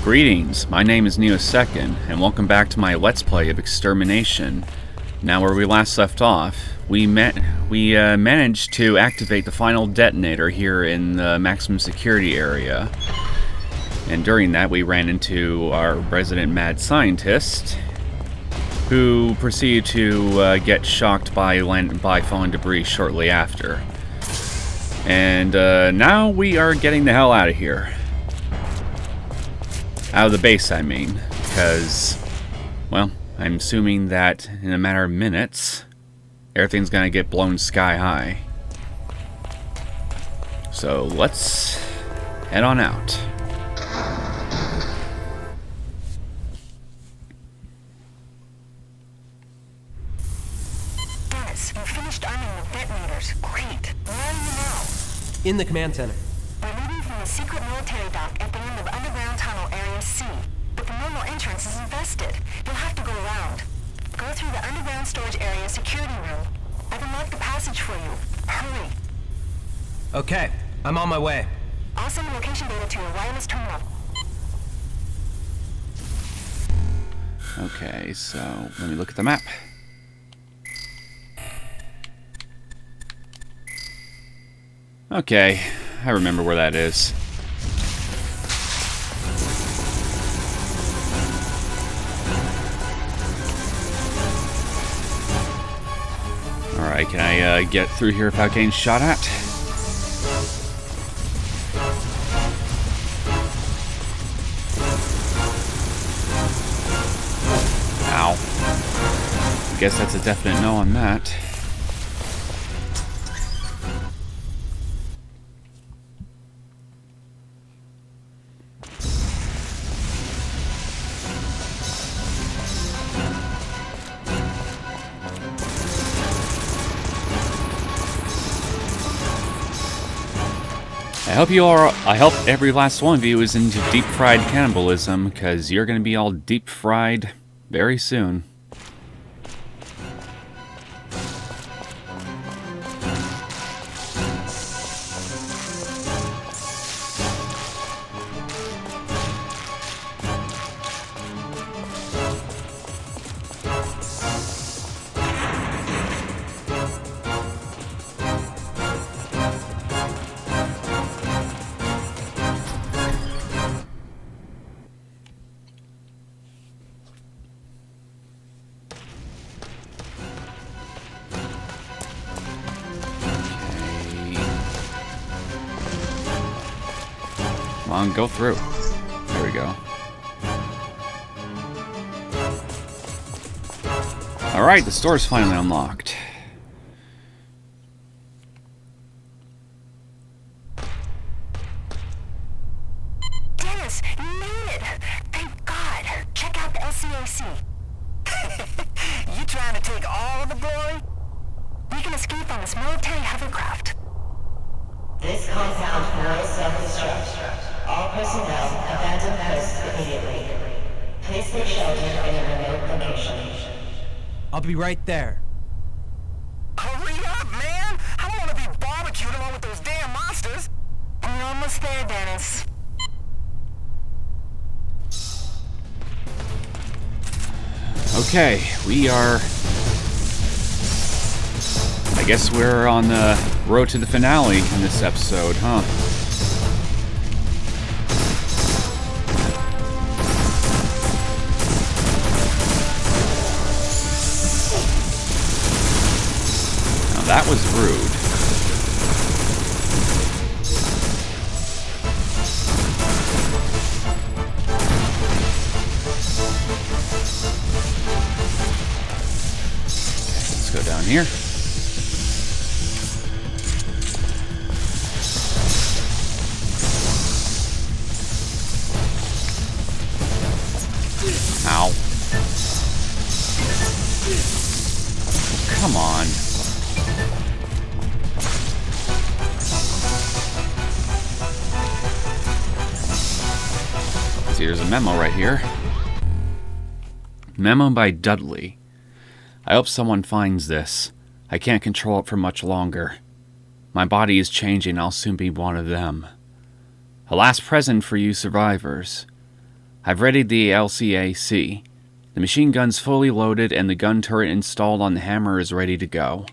Greetings, my name is Neosekken, and welcome back to my Let's Play of Extermination. Now, where we last left off, we managed to activate the final detonator here in the maximum security area. And during that, we ran into our resident mad scientist, who proceeded to get shocked by falling debris shortly after. And now we are getting the hell out of here. Out of the base, I mean, because, well, I'm assuming that in a matter of minutes, everything's gonna get blown sky high. So let's head on out. Dennis, you finished arming the detonators. Great. Where are you now? In the command center. We're leaving from the secret military dock at the end of underground tunnel area C. But the normal entrance is infested. You'll have to go around. Go through the underground storage area security room. I've unlocked the passage for you. Hurry. Okay, I'm on my way. I'll send location data to your wireless terminal. Okay, so let me look at the map. Okay, I remember where that is. Alright, can I get through here without getting shot at? Ow. I guess that's a definite no on that. I hope every last one of you is into deep fried cannibalism, because you're going to be all deep fried very soon. Come on, go through. There we go. Alright, the store's finally unlocked. Dennis, you made it! Thank God! Check out the LCAC. You trying to take all the glory? We can escape on this military hovercraft. This compound will self-destruct. All personnel abandon post immediately. Please take shelter in a remote location. I'll be right there. Hurry up, man! I don't want to be barbecued along with those damn monsters! We're almost there, Dennis. Okay, we are... I guess we're on the road to the finale in this episode, huh? Now that was rude. Okay, let's go down here. Ow. Come on. See, there's a memo right here. Memo by Dudley. I hope someone finds this. I can't control it for much longer. My body is changing, I'll soon be one of them. A last present for you survivors. I've readied the LCAC. The machine gun's fully loaded and the gun turret installed on the hammer is ready to go.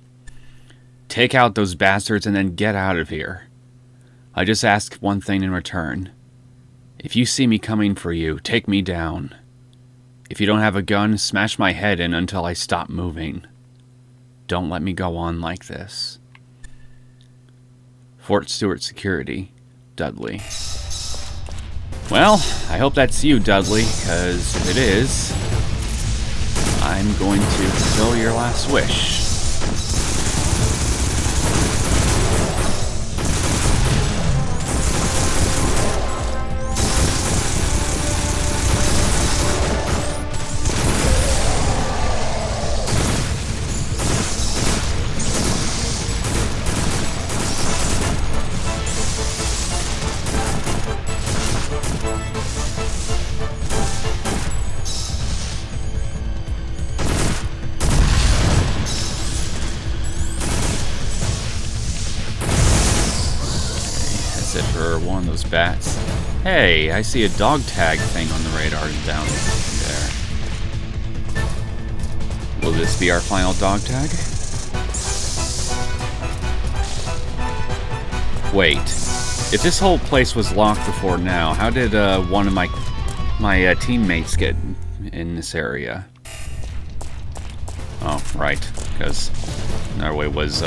Take out those bastards and then get out of here. I just ask one thing in return. If you see me coming for you, take me down. If you don't have a gun, smash my head in until I stop moving. Don't let me go on like this. Fort Stewart Security, Dudley. Well, I hope that's you, Dudley, because if it is, I'm going to fulfill your last wish. It for one of those bats. Hey, I see a dog tag thing on the radar down there. Will this be our final dog tag? Wait, if this whole place was locked before now, how did one of my teammates get in this area? Oh, right, because Norway was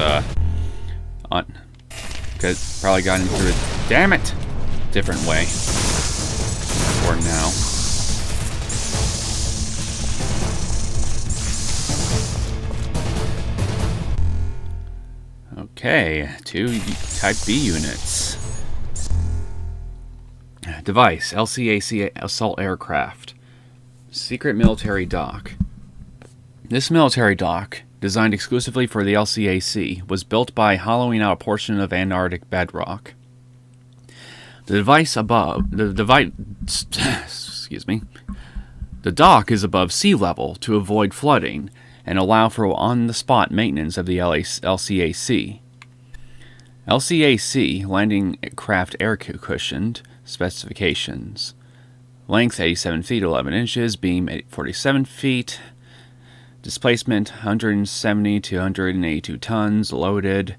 probably got in through it. Damn it! Different way. For now. Okay, 2 Type B units. Device, LCAC Assault Aircraft. Secret Military Dock. This military dock, designed exclusively for the LCAC, was built by hollowing out a portion of Antarctic bedrock. The dock is above sea level to avoid flooding and allow for on-the-spot maintenance of the LCAC. LCAC landing craft air cushioned specifications. Length 87 feet 11 inches, beam 47 feet. Displacement 170 to 182 tons, loaded.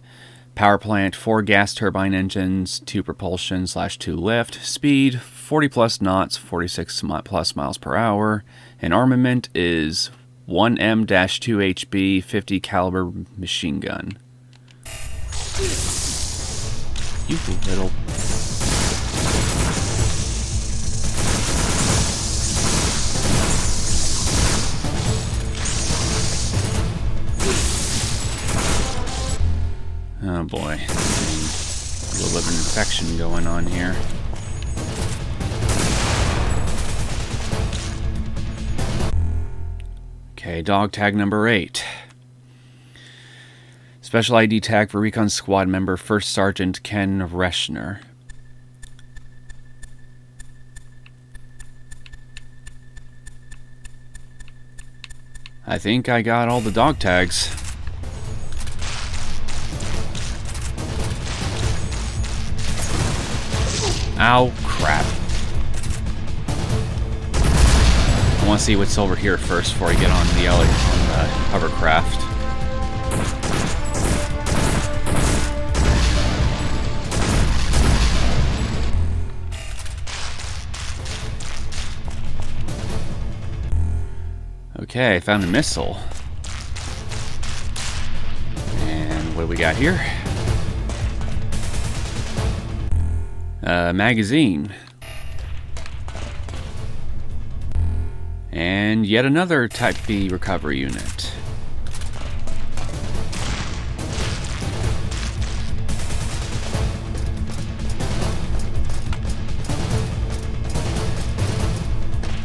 Power plant, 4 gas turbine engines, 2 propulsion / 2 lift. Speed 40 plus knots, 46 plus miles per hour. And armament is 1M-2HB 50 caliber machine gun. You little... Oh boy, a little bit of an infection going on here. Okay, dog tag number 8. Special ID tag for Recon Squad member 1st Sergeant Ken Reschner. I think I got all the dog tags. Ow, crap. I want to see what's over here first before I get on the hovercraft. Okay, I found a missile. And what do we got here? Magazine. And yet another Type B recovery unit.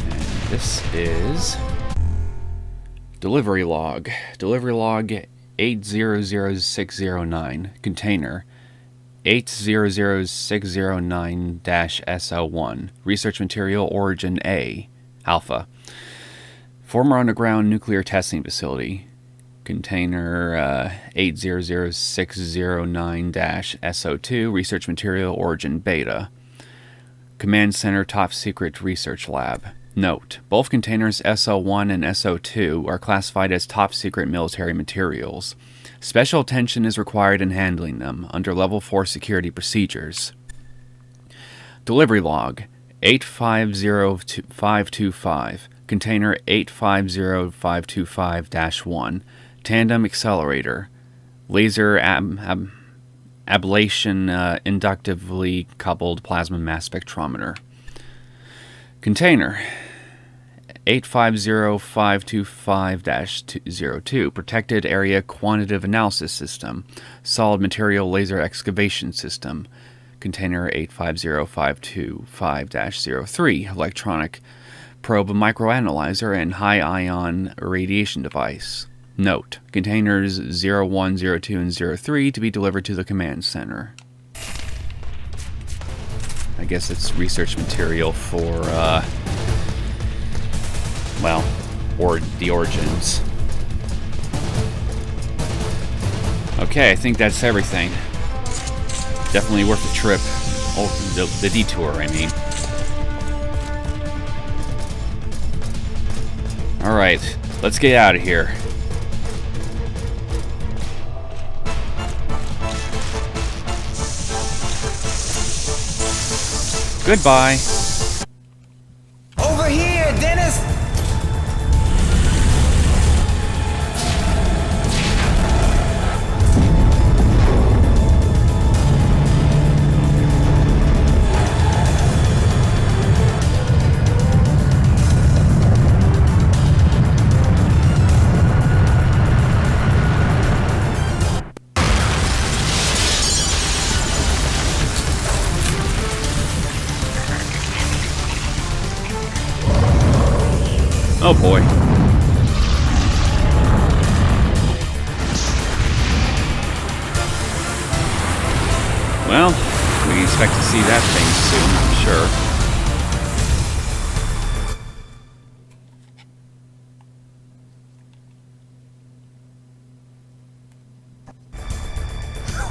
And this is delivery log. Delivery log 800609. Container 800609-SO1. Research material origin A. Alpha. Former underground nuclear testing facility. Container 800609-SO2. Research material origin Beta. Command Center Top Secret Research Lab. Note: both containers SO1 and SO2 are classified as top secret military materials. Special attention is required in handling them under Level 4 security procedures. Delivery log 850525. Container 850525-1. Tandem accelerator. Laser ablation inductively coupled plasma mass spectrometer. Container 850525-02. Protected area quantitative analysis system. Solid material laser excavation system. Container 850525-03. Electronic probe microanalyzer and high ion radiation device. Note: containers 01, 02, and 03 to be delivered to the command center. I guess it's research material for, or the origins. Okay, I think that's everything. Definitely worth the trip. Oh, the detour, I mean. Alright, let's get out of here. Goodbye. Over here, Dennis! Oh boy. Well, we expect to see that thing soon, I'm sure.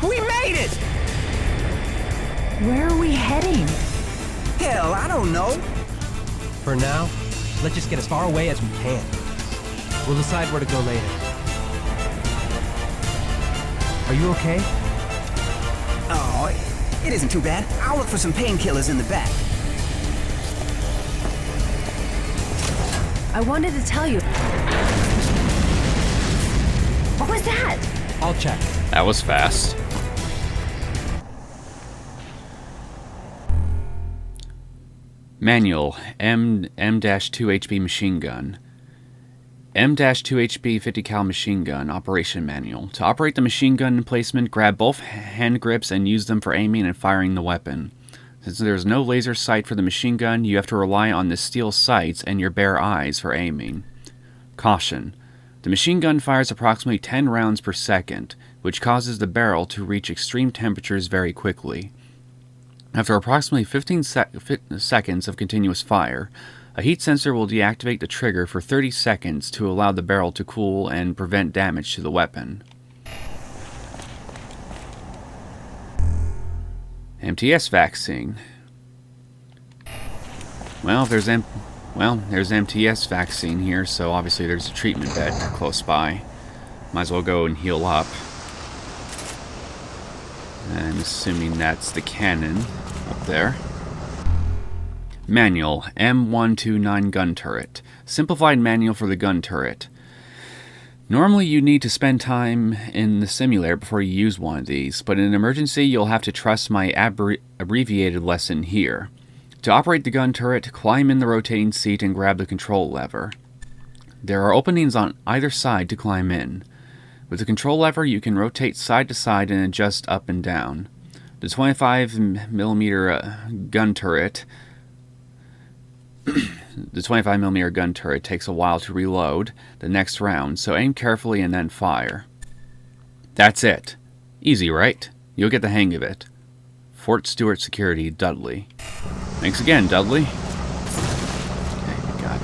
We made it! Where are we heading? Hell, I don't know. For now, let's just get as far away as we can. We'll decide where to go later. Are you okay? Oh, it isn't too bad. I'll look for some painkillers in the back. I wanted to tell you. What was that? I'll check. That was fast. Manual M-2 HP machine gun. M-2 HP 50 cal machine gun operation manual. To operate the machine gun emplacement, grab both hand grips and use them for aiming and firing the weapon. Since there is no laser sight for the machine gun, you have to rely on the steel sights and your bare eyes for aiming. Caution: the machine gun fires approximately 10 rounds per second, which causes the barrel to reach extreme temperatures very quickly. After approximately 15 seconds of continuous fire, a heat sensor will deactivate the trigger for 30 seconds to allow the barrel to cool and prevent damage to the weapon. MTS vaccine. Well, there's MTS vaccine here, so obviously there's a treatment bed close by. Might as well go and heal up. I'm assuming that's the cannon up there. Manual M129 gun turret. Simplified manual for the gun turret. Normally you need to spend time in the simulator before you use one of these, but in an emergency you'll have to trust my abbreviated lesson here. To operate the gun turret, climb in the rotating seat and grab the control lever. There are openings on either side to climb in. With the control lever, you can rotate side to side and adjust up and down. The 25mm gun turret the 25mm gun turret takes a while to reload the next round, so aim carefully and then fire. That's it. Easy, right? You'll get the hang of it. Fort Stewart Security, Dudley. Thanks again, Dudley. Okay, we got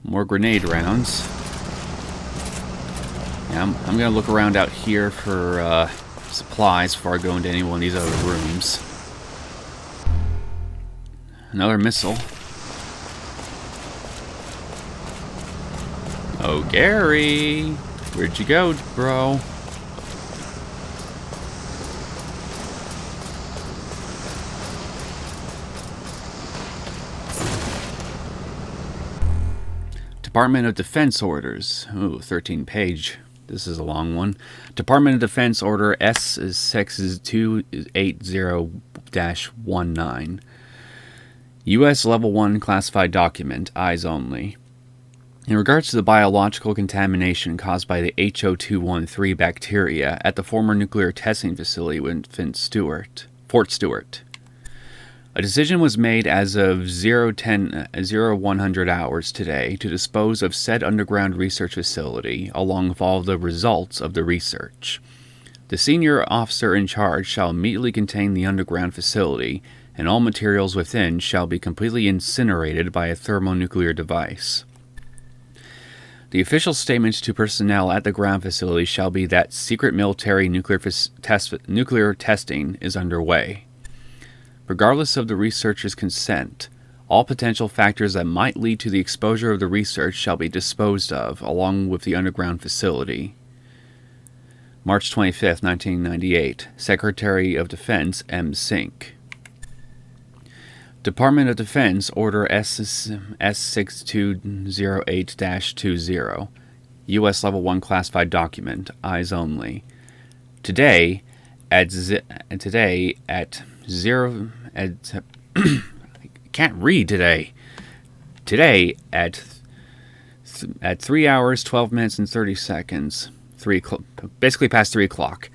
more grenade rounds. Yeah, I'm gonna look around out here for supplies before I go into any one of these other rooms. Another missile. Oh, Gary! Where'd you go, bro? Department of Defense orders. Ooh, 13-page. This is a long one. Department of Defense order S6280-19. U.S. Level 1 classified document. Eyes only. In regards to the biological contamination caused by the HO213 bacteria at the former nuclear testing facility in Fort Stewart. A decision was made as of 0100 hours today to dispose of said underground research facility along with all the results of the research. The senior officer in charge shall immediately contain the underground facility, and all materials within shall be completely incinerated by a thermonuclear device. The official statement to personnel at the ground facility shall be that secret military nuclear testing is underway. Regardless of the researcher's consent, all potential factors that might lead to the exposure of the research shall be disposed of, along with the underground facility. March 25, 1998, Secretary of Defense M. Sink. Department of Defense Order S6208-20, U.S. Level 1 Classified Document, Eyes Only. Today, I can't read today. Today at 3 hours, 12 minutes, and 30 seconds, basically past 3 o'clock,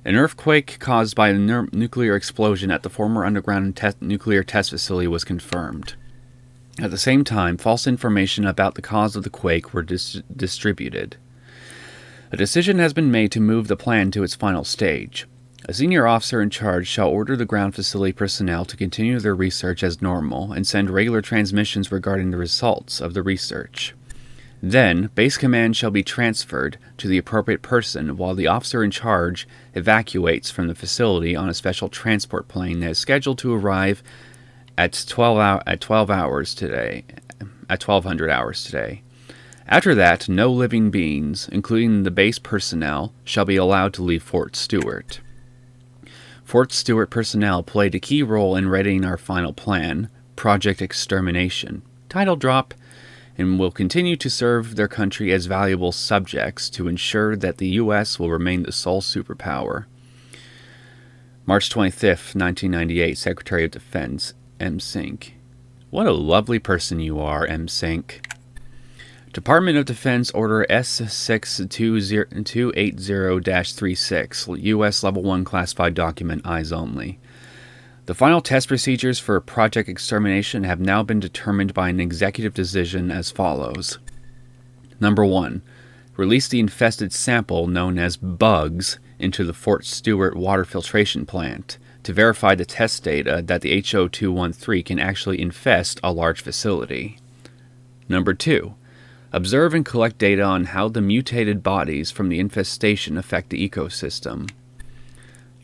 an earthquake caused by a nuclear explosion at the former underground nuclear test facility was confirmed. At the same time, false information about the cause of the quake were distributed. A decision has been made to move the plan to its final stage. A senior officer in charge shall order the ground facility personnel to continue their research as normal and send regular transmissions regarding the results of the research. Then, base command shall be transferred to the appropriate person while the officer in charge evacuates from the facility on a special transport plane that is scheduled to arrive at 1200 hours today. After that, no living beings, including the base personnel, shall be allowed to leave Fort Stewart. Fort Stewart personnel played a key role in readying our final plan, Project Extermination, title drop, and will continue to serve their country as valuable subjects to ensure that the U.S. will remain the sole superpower. March 25, 1998, Secretary of Defense, M. Sink. What a lovely person you are, M. Sink. Department of Defense Order S6280-36, U.S. Level 1 Classified Document, Eyes Only. The final test procedures for Project Extermination have now been determined by an executive decision as follows. Number 1. Release the infested sample known as bugs into the Fort Stewart water filtration plant to verify the test data that the HO213 can actually infest a large facility. Number 2. Observe and collect data on how the mutated bodies from the infestation affect the ecosystem.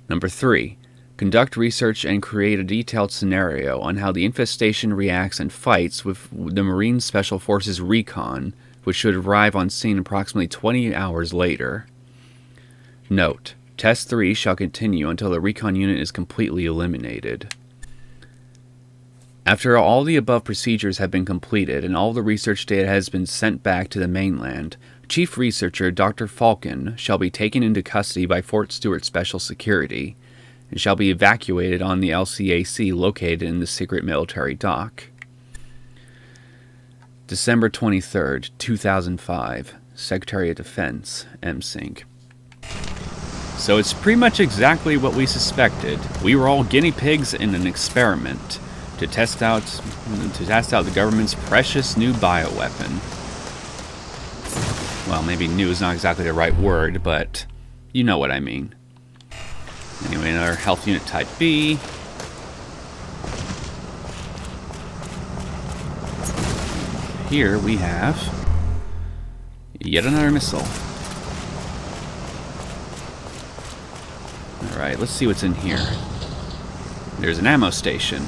Number 3. Conduct research and create a detailed scenario on how the infestation reacts and fights with the Marine Special Forces recon, which should arrive on scene approximately 20 hours later. Note: Test 3 shall continue until the recon unit is completely eliminated. After all the above procedures have been completed and all the research data has been sent back to the mainland, Chief Researcher Dr. Falcon shall be taken into custody by Fort Stewart Special Security and shall be evacuated on the LCAC located in the secret military dock. December 23rd, 2005, Secretary of Defense, M. Sink. So it's pretty much exactly what we suspected. We were all guinea pigs in an experiment to test out the government's precious new bioweapon. Well, maybe new is not exactly the right word, but you know what I mean. Anyway, another health unit type B. Here we have yet another missile. Alright, let's see what's in here. There's an ammo station.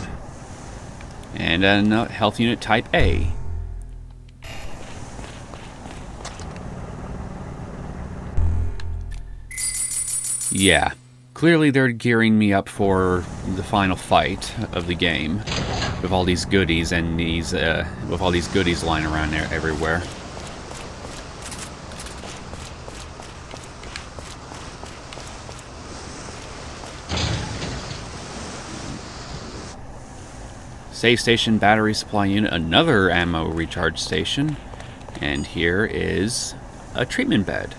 And a health unit type A. Yeah, clearly they're gearing me up for the final fight of the game, with all these goodies and with all these goodies lying around there everywhere. Save station, battery supply unit, another ammo recharge station, and here is a treatment bed.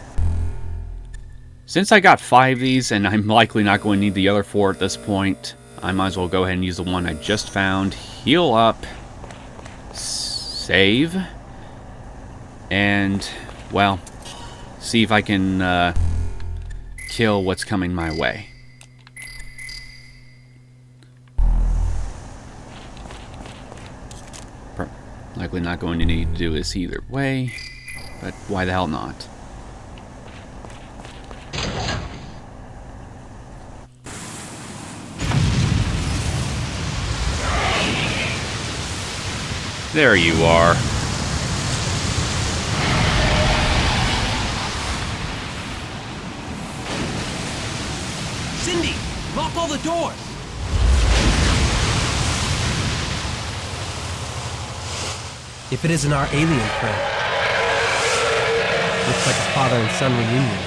Since I got 5 of these, and I'm likely not going to need the other 4 at this point, I might as well go ahead and use the one I just found, heal up, save, and, well, see if I can kill what's coming my way. Likely not going to need to do this either way, but why the hell not? There you are. Cindy, lock all the doors! If it isn't our alien friend. Looks like a father and son reunion.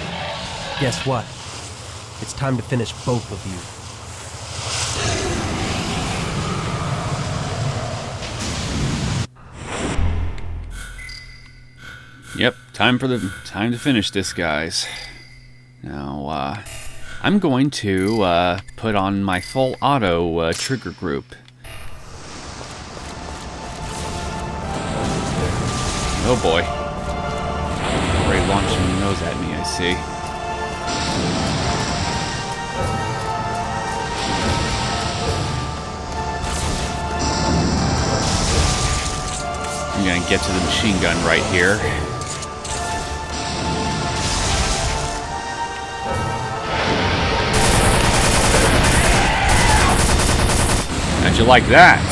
Guess what? It's time to finish both of you. Yep, time to finish this, guys. Now, I'm going to put on my full auto trigger group. Oh boy. Already launching those at me, I see. I'm gonna get to the machine gun right here. How'd you like that?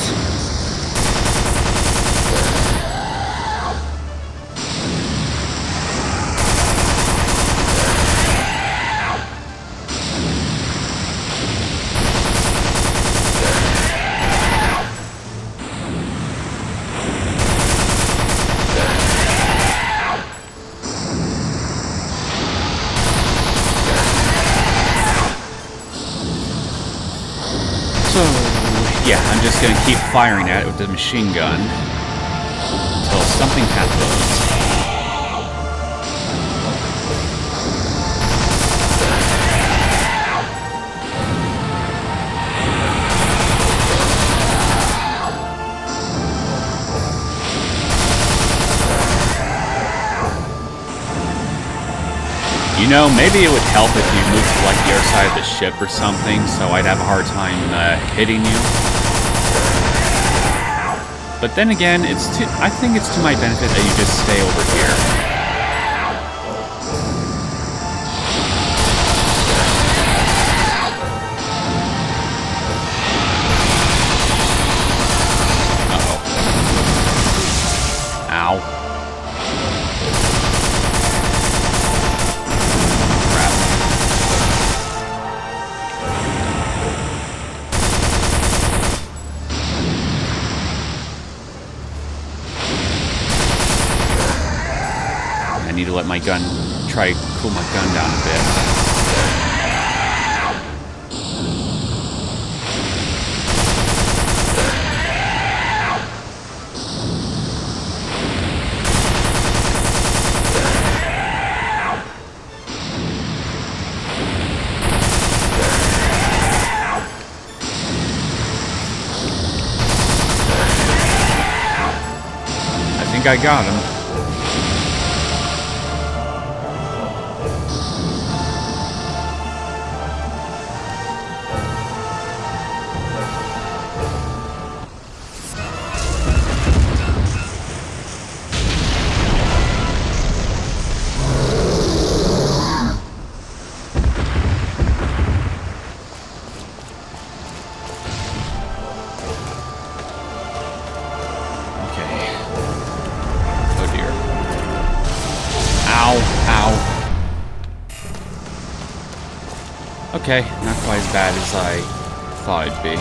Yeah, I'm just going to keep firing at it with the machine gun until something happens. You know, maybe it would help if you moved to like the other side of the ship or something, so I'd have a hard time hitting you. But then again, I think it's to my benefit that you just stay over here. I need to let my gun, try to cool my gun down a bit. I think I got him. Okay, not quite as bad as I thought it'd be.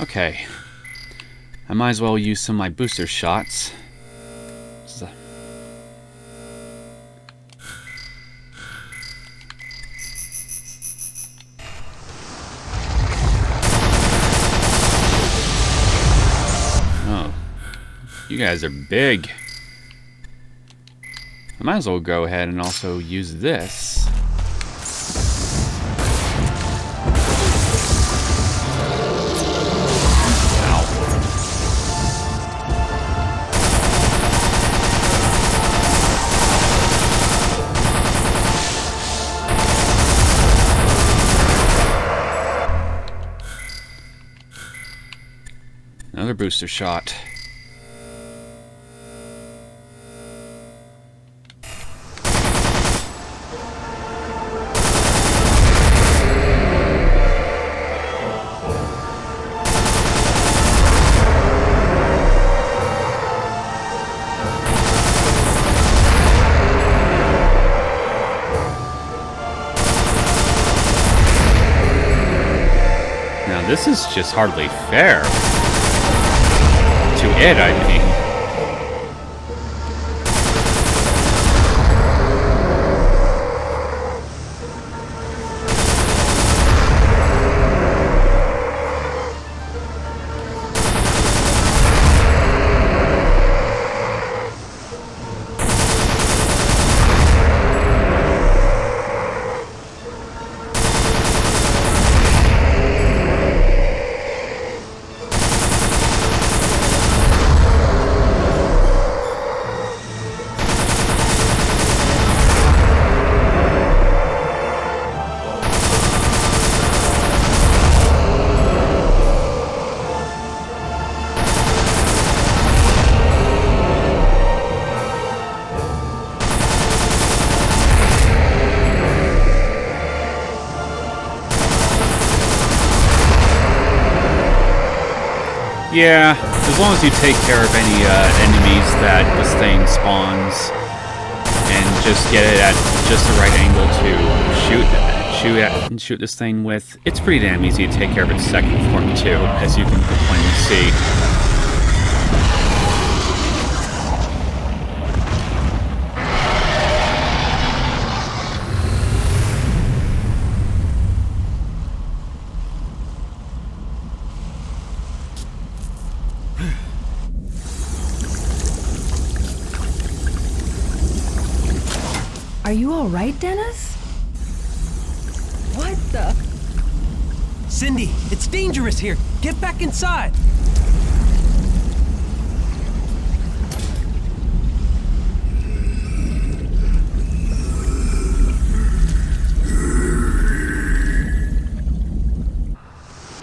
Okay, I might as well use some of my booster shots. Oh, you guys are big. I might as well go ahead and also use this. Another booster shot. Now this is just hardly fair. To it, I mean. Yeah, as long as you take care of any enemies that this thing spawns, and just get it at just the right angle to shoot this thing with, it's pretty damn easy to take care of its second form too, as you can plainly see. Are you all right, Dennis? What the? Cindy, it's dangerous here. Get back inside.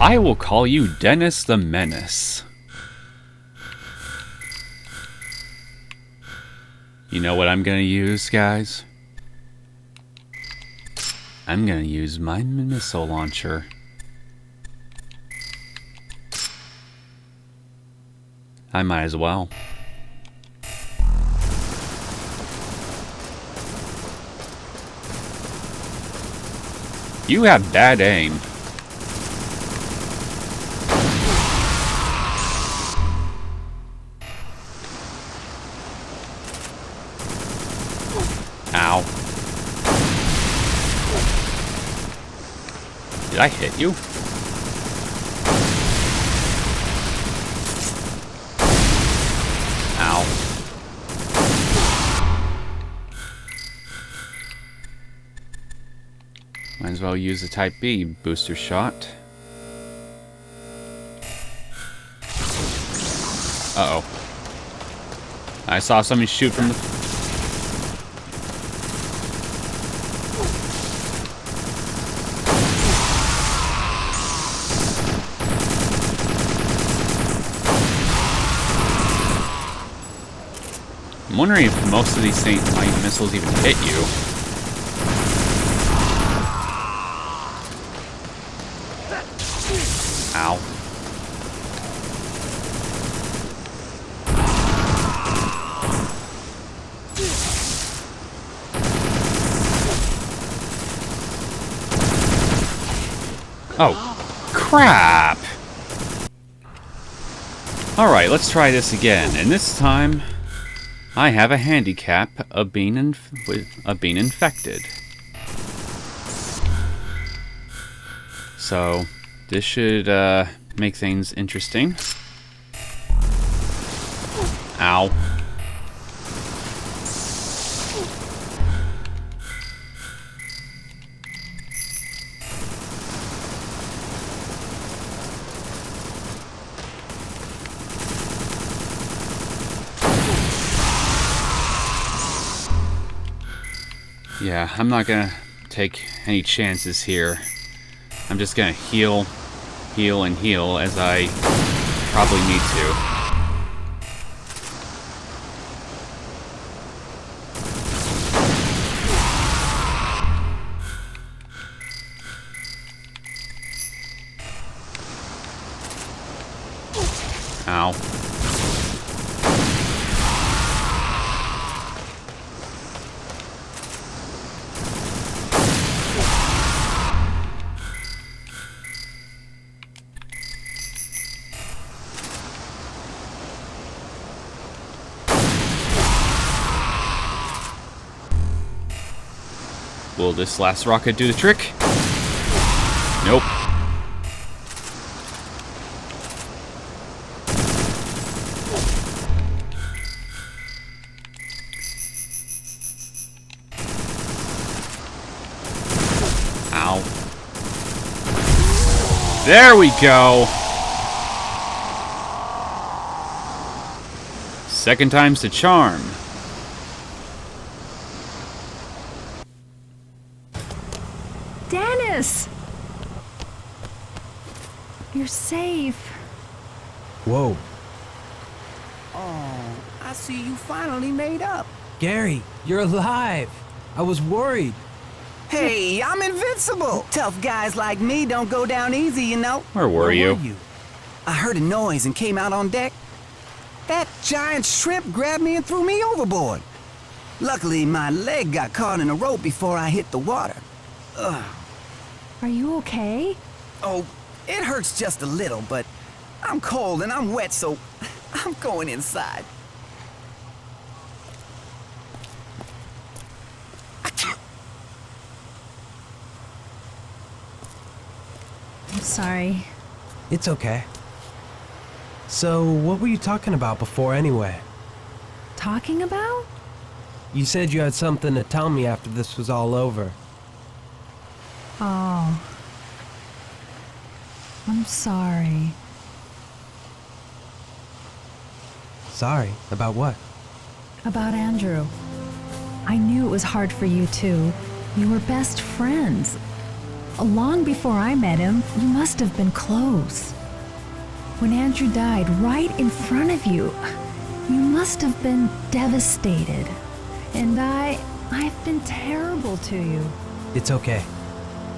I will call you Dennis the Menace. You know what I'm gonna use, guys? I'm gonna use my missile launcher. I might as well. You have bad aim. Ow. Did I hit you? Ow. Might as well use the Type B booster shot. Uh-oh. I saw somebody shoot from the... I'm wondering if most of these Saint Light missiles even hit you. Ow. Oh, crap! Alright, let's try this again, and this time I have a handicap of being infected. So, this should make things interesting. Ow. Yeah, I'm not gonna take any chances here. I'm just gonna heal, and heal as I probably need to. Ow. Will this last rocket do the trick? Nope. Ow. There we go! Second time's the charm. Dennis! You're safe. Whoa. Oh, I see you finally made up. Gary, you're alive. I was worried. Hey, I'm invincible. Tough guys like me don't go down easy, you know. Where were you? I heard a noise and came out on deck. That giant shrimp grabbed me and threw me overboard. Luckily, my leg got caught in a rope before I hit the water. Ugh. Are you okay? Oh, it hurts just a little, but I'm cold and I'm wet, so I'm going inside. I'm sorry. It's okay. So, what were you talking about before anyway? Talking about? You said you had something to tell me after this was all over. Oh. I'm sorry. Sorry, about what? About Andrew. I knew it was hard for you too. You were best friends. Long before I met him, you must have been close. When Andrew died right in front of you, you must have been devastated. And I've been terrible to you. It's okay.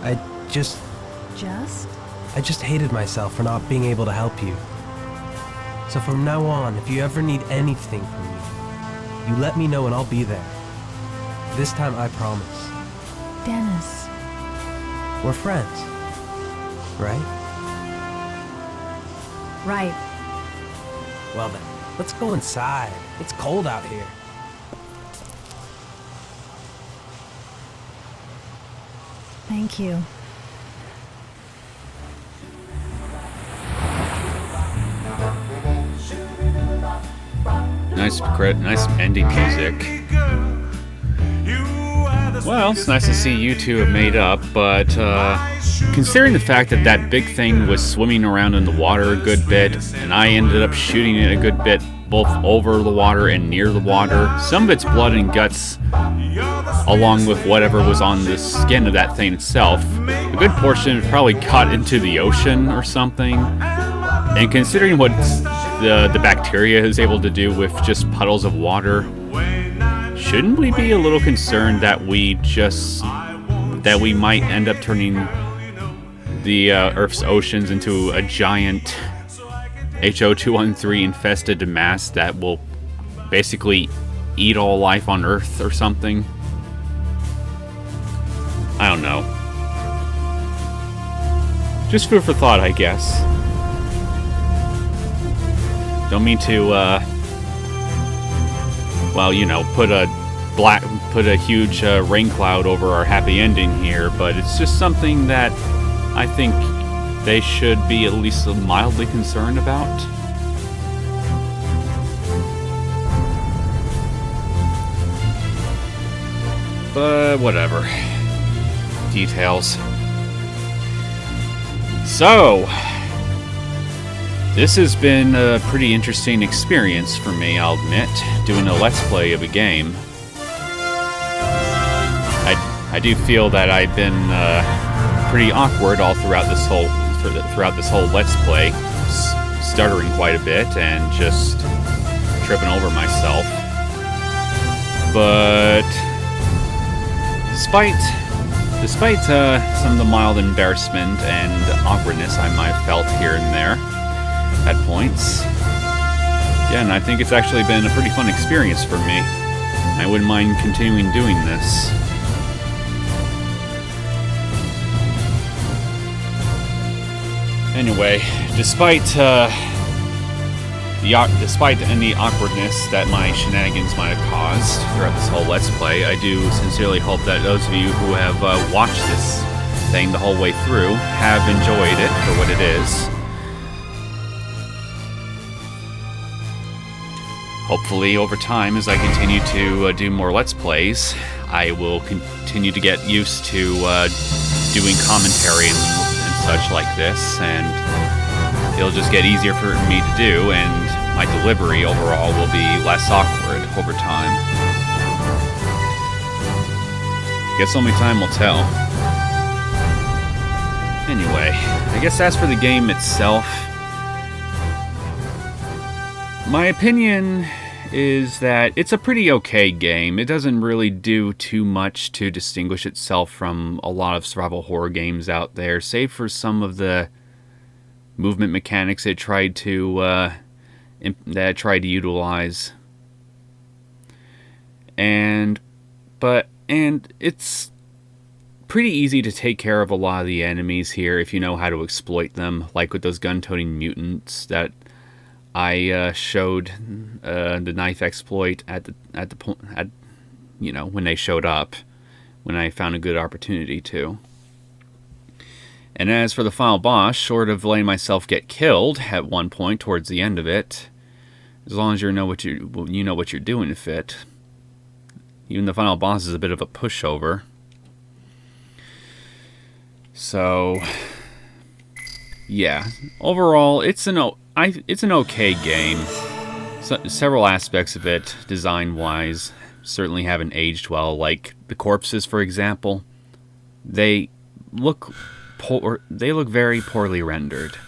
I just hated myself for not being able to help you. So from now on, if you ever need anything from me, you let me know and I'll be there. This time I promise. Dennis. We're friends. Right? Right. Well then, let's go inside. It's cold out here. Thank you. Nice ending music. Well, it's nice to see you two have made up, but considering the fact that that big thing was swimming around in the water a good bit, and I ended up shooting it a good bit both over the water and near the water, some of its blood and guts, along with whatever was on the skin of that thing itself, a good portion probably got into the ocean or something. And considering what the bacteria is able to do with just puddles of water, shouldn't we be a little concerned that we might end up turning the Earth's oceans into a giant HO213 infested mass that will basically eat all life on Earth or something? I don't know. Just food for thought, I guess. Don't mean to, well, you know, put a huge rain cloud over our happy ending here, but it's just something that I think they should be at least mildly concerned about. But whatever. Details. So, this has been a pretty interesting experience for me, I'll admit, doing a Let's Play of a game. I do feel that I've been pretty awkward all throughout this whole Let's Play, stuttering quite a bit and just tripping over myself. But despite some of the mild embarrassment and awkwardness I might have felt here and there at points, again, I think it's actually been a pretty fun experience for me. I wouldn't mind continuing doing this. Anyway, despite any awkwardness that my shenanigans might have caused throughout this whole Let's Play, I do sincerely hope that those of you who have watched this thing the whole way through have enjoyed it for what it is. Hopefully, over time, as I continue to do more Let's Plays, I will continue to get used to doing commentary and such like this, and it'll just get easier for me to do, and my delivery overall will be less awkward over time. Guess only time will tell. Anyway, I guess as for the game itself, my opinion is that it's a pretty okay game. It doesn't really do too much to distinguish itself from a lot of survival horror games out there, save for some of the movement mechanics it tried to utilize. And it's pretty easy to take care of a lot of the enemies here if you know how to exploit them, like with those gun-toting mutants that I showed the knife exploit at when they showed up, when I found a good opportunity to. And as for the final boss, short of letting myself get killed at one point towards the end of it, as long as you know what you're doing with it, even the final boss is a bit of a pushover. So, yeah, overall, it's an okay game. Several aspects of it, design-wise, certainly haven't aged well. Like the corpses, for example, they look very poorly rendered.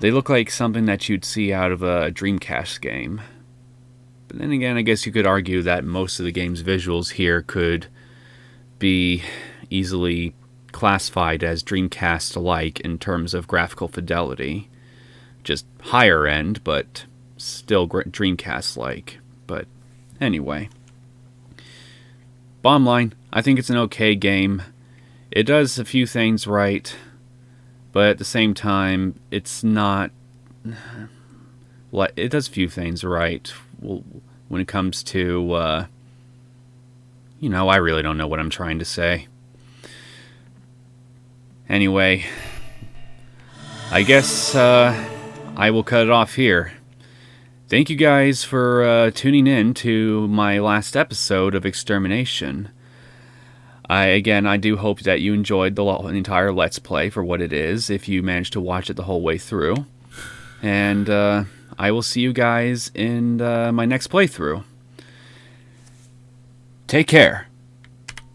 They look like something that you'd see out of a Dreamcast game. But then again, I guess you could argue that most of the game's visuals here could be easily classified as Dreamcast-alike in terms of graphical fidelity. Just higher end, but still Dreamcast-like. But anyway. Bottom line, I think it's an okay game. It does a few things right, but at the same time, it's not... It does a few things right when it comes to... I really don't know what I'm trying to say. Anyway, I guess I will cut it off here. Thank you guys for tuning in to my last episode of Extermination. I do hope that you enjoyed the entire Let's Play for what it is, if you managed to watch it the whole way through. And I will see you guys in my next playthrough. Take care.